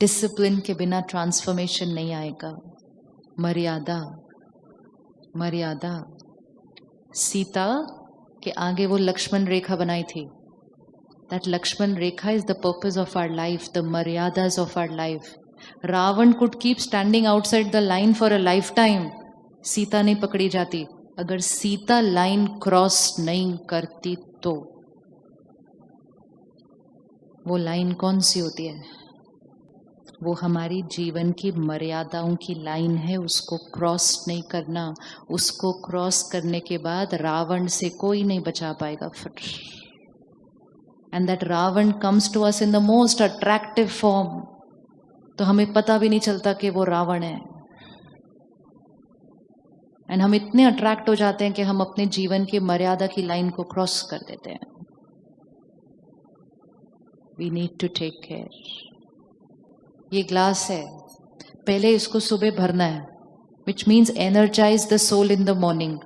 Discipline के बिना transformation नहीं आएगा। मर्यादा, मर्यादा। सीता के आगे वो लक्ष्मण रेखा बनाई थी। That Lakshman Rekha is the purpose of our life, the maryadas of our life. Ravan could keep standing outside the line for a lifetime. Sita नहीं पकड़ी जाती। अगर सीता लाइन क्रॉस नहीं करती तो वो लाइन कौन सी होती है? वो हमारी जीवन की मर्यादाओं की लाइन है, उसको क्रॉस नहीं करना। उसको क्रॉस करने के बाद रावण से कोई नहीं बचा पाएगा फिर। And that Ravan comes to us in the most attractive form. तो हमें पता भी नहीं चलता कि वो रावण है। And हम इतने अट्रैक्ट हो जाते हैं कि हम अपने जीवन की मर्यादा की लाइन को क्रॉस कर देते हैं। We need to take care. ये ग्लास है, पहले इसको सुबह भरना है, which means energize the soul in the morning.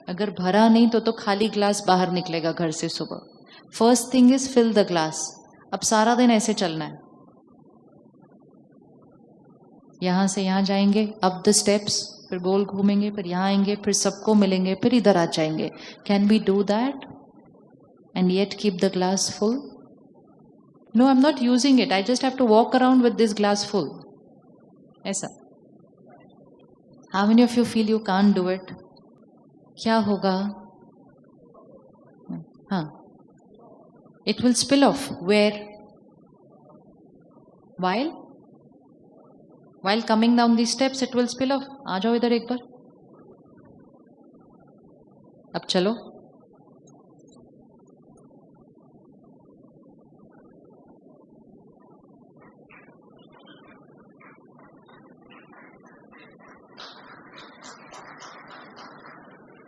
अगर भरा नहीं तो खाली ग्लास बाहर निकलेगा घर से सुबह। First thing is fill the glass. अब सारा दिन ऐसे चलना है, यहां से यहां जाएंगे, अप द स्टेप्स, फिर गोल घूमेंगे, फिर यहां आएंगे, फिर सबको मिलेंगे, फिर इधर आ जाएंगे। Can we do that and yet keep the glass full? No, I am not using it, I just have to walk around with this glass full. ऐसा। How many of you feel you can't do it? क्या होगा? हाँ, it will spill off. Where? While coming down these steps it will spill off. आ जाओ इधर एक बार। अब चलो।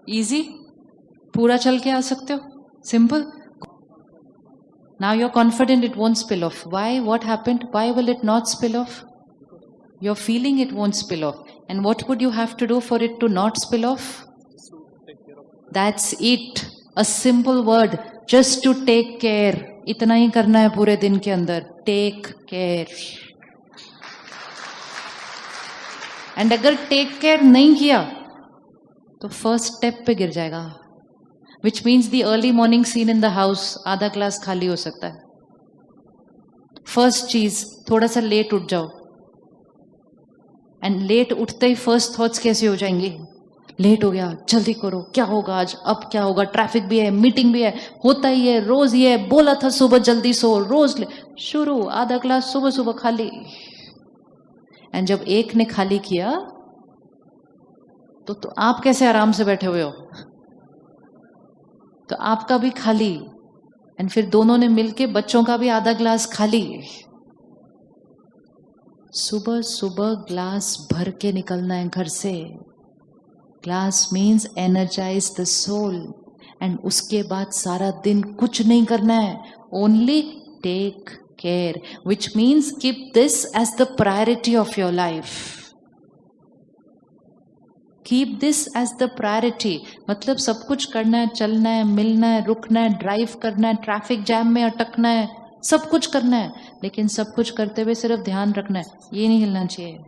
Easy, पूरा चल के आ सकते हो, simple. Now you're confident it won't spill off. Why? What happened? Why will it not spill off? You're feeling it won't spill off. And what would you have to do for it to not spill off? That's it. A simple word. Just to take care. इतना ही करना है पूरे दिन के अंदर। Take care. And अगर take care नहीं किया तो first step पे गिर जाएगा। Which means the early morning scene in the house, आधा ग्लास खाली हो सकता है। फर्स्ट चीज, थोड़ा सा लेट उठ जाओ। एंड लेट उठते ही फर्स्ट थॉट्स कैसे हो जाएंगे? लेट हो गया, जल्दी करो, क्या होगा आज, अब क्या होगा, ट्रैफिक भी है, मीटिंग भी है, होता ही है, रोज ये है, बोला था सुबह जल्दी सो, रोज शुरू, आधा ग्लास सुबह सुबह खाली। एंड जब एक ने खाली किया तो आप कैसे आराम से बैठे हुए हो? तो आपका भी खाली, एंड फिर दोनों ने मिलके बच्चों का भी आधा ग्लास खाली। सुबह सुबह ग्लास भर के निकलना है घर से। Glass means energize the soul. And उसके बाद सारा दिन कुछ नहीं करना है, only take care, which means keep this as the priority of your life. Keep this as the priority. मतलब सब कुछ करना है, चलना है, मिलना है, रुकना है, ड्राइव करना है, ट्रैफिक जैम में अटकना है, सब कुछ करना है, लेकिन सब कुछ करते हुए सिर्फ ध्यान रखना है, ये नहीं हिलना चाहिए।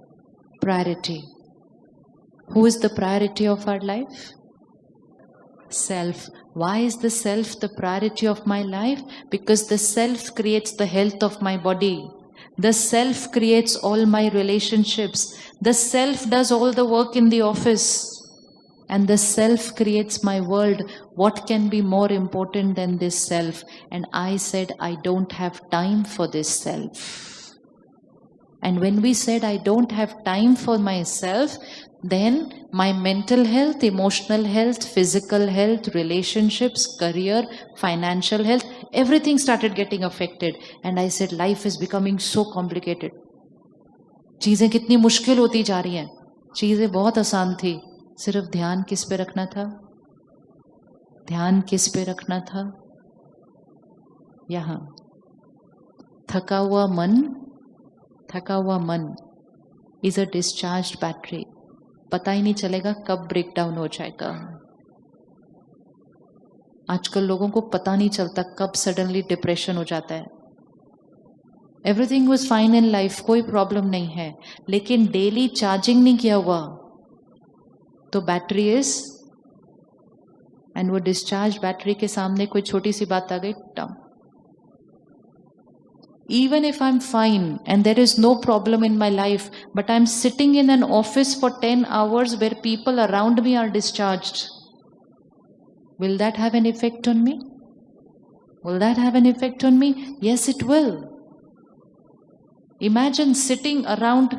Priority. Who is the priority of our life? Self. Why is the self the priority of my life? Because the self creates the health of my body. The self creates all my relationships. The self does all the work in the office. And the self creates my world. What can be more important than this self? And I said, I don't have time for this self. And when we said, I don't have time for myself, then my mental health, emotional health, physical health, relationships, career, financial health, everything started getting affected. And I said, life is becoming so complicated. चीजें कितनी मुश्किल होती जा रही हैं। चीजें बहुत आसान थी, सिर्फ ध्यान किस पे रखना था? ध्यान किस पे रखना था? यहां। थका हुआ मन इज अ डिस्चार्ज्ड बैटरी। पता ही नहीं चलेगा कब ब्रेक डाउन हो जाएगा। आजकल लोगों को पता नहीं चलता कब सडनली डिप्रेशन हो जाता है। Everything was fine in life, कोई प्रॉब्लम नहीं है, लेकिन डेली चार्जिंग नहीं किया हुआ तो बैटरी इज, एंड वो डिस्चार्ज बैटरी के सामने कोई छोटी सी बात आ गई, down. Even if I'm fine and there is no problem in my life, but I'm sitting in an office for 10 hours where people around me are discharged, will that have an effect on me? Will that have an effect on me? Yes, it will. Imagine sitting around,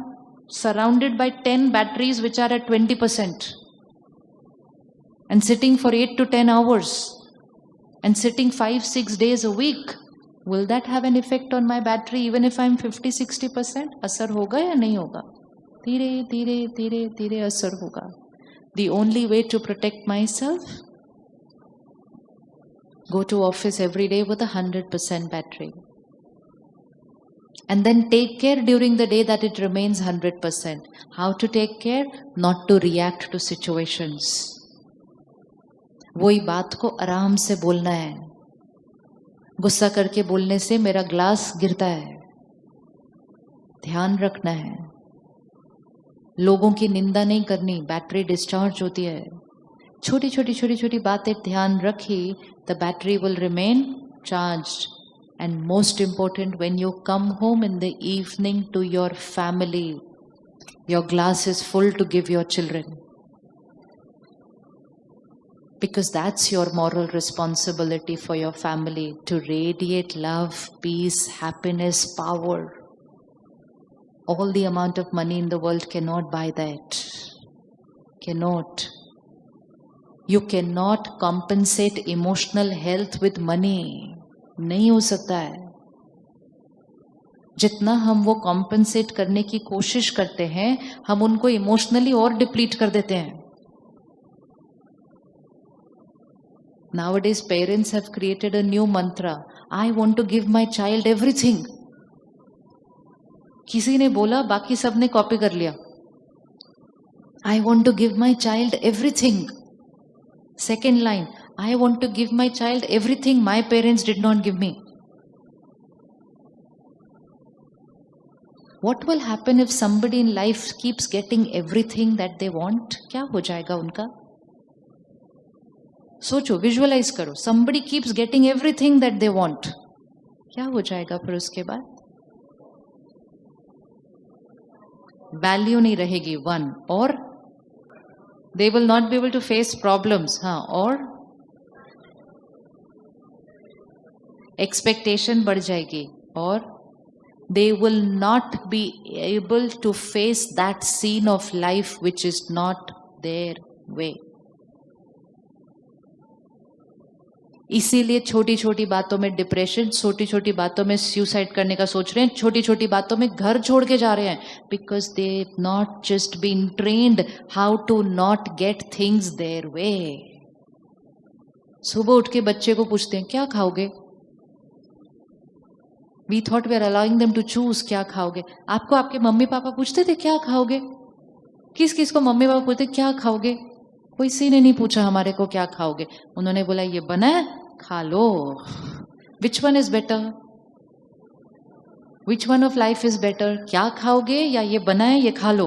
surrounded by 10 batteries which are at 20%, and sitting for 8 to 10 hours, and sitting 5-6 days a week. Will that have an effect on my battery even if I'm 50-60%? असर होगा या नहीं होगा? धीरे धीरे धीरे धीरे असर होगा. The only way to protect myself, go to office every day with 100% battery, and then take care during the day that it remains 100%. How to take care? Not to react to situations. वही बात को आराम से बोलना है. गुस्सा करके बोलने से मेरा ग्लास गिरता है, ध्यान रखना है. लोगों की निंदा नहीं करनी, बैटरी डिस्चार्ज होती है. छोटी छोटी छोटी छोटी बातें ध्यान रखी, the battery will remain charged. And most important, when you come home in the evening to your family, your glass is full to give your children, because that's your moral responsibility for your family, to radiate love, peace, happiness, power. All the amount of money in the world cannot buy that. Cannot. You cannot compensate emotional health with money. नहीं हो सकता है. जितना हम वो compensate करने की कोशिश करते हैं, हम उनको इमोशनली और डिप्लीट कर देते हैं. Nowadays, parents have created a new mantra. I want to give my child everything. किसी ने बोला, बाकी सब ने कॉपी कर लिया. I want to give my child everything. Second line, I want to give my child everything my parents did not give me. What will happen if somebody in life keeps getting everything that they want? क्या हो जाएगा उनका? सोचो, visualise करो. somebody keeps getting everything that they want. क्या हो जाएगा फिर उसके बाद? वैल्यू नहीं रहेगी, वन. और they will not be able to face problems. हाँ, और एक्सपेक्टेशन बढ़ जाएगी, और they will not be able to face that scene of life which is not their way. इसीलिए छोटी छोटी बातों में डिप्रेशन, छोटी छोटी बातों में सुसाइड करने का सोच रहे हैं, छोटी छोटी बातों में घर छोड़ के जा रहे हैं, because they not just been trained how to not get things their way. सुबह उठ के बच्चे को पूछते हैं क्या खाओगे? We thought we are allowing them to choose क्या खाओगे. आपको आपके मम्मी पापा पूछते थे क्या खाओगे? किस किस को मम्मी पापा पूछते क्या खाओगे? कोई सी ने नहीं पूछा हमारे को क्या खाओगे. उन्होंने बोला ये बना है, खा लो. Which one is better? Which one of life is better? क्या खाओगे या ये बना है, ये खा लो?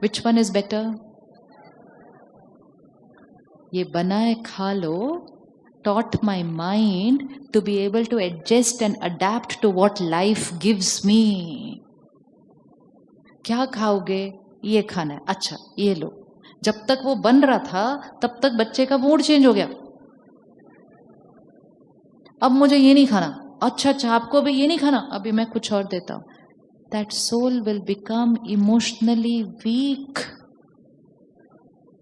Which one is better? ये बना है, खा लो taught my mind to be able to adjust and adapt to what life gives me. क्या खाओगे? ये खाना है. अच्छा ये लो. जब तक वो बन रहा था तब तक बच्चे का मूड चेंज हो गया. अब मुझे ये नहीं खाना. अच्छा अच्छा आपको भी ये नहीं खाना, अभी मैं कुछ और देता हूं. That soul will become emotionally weak.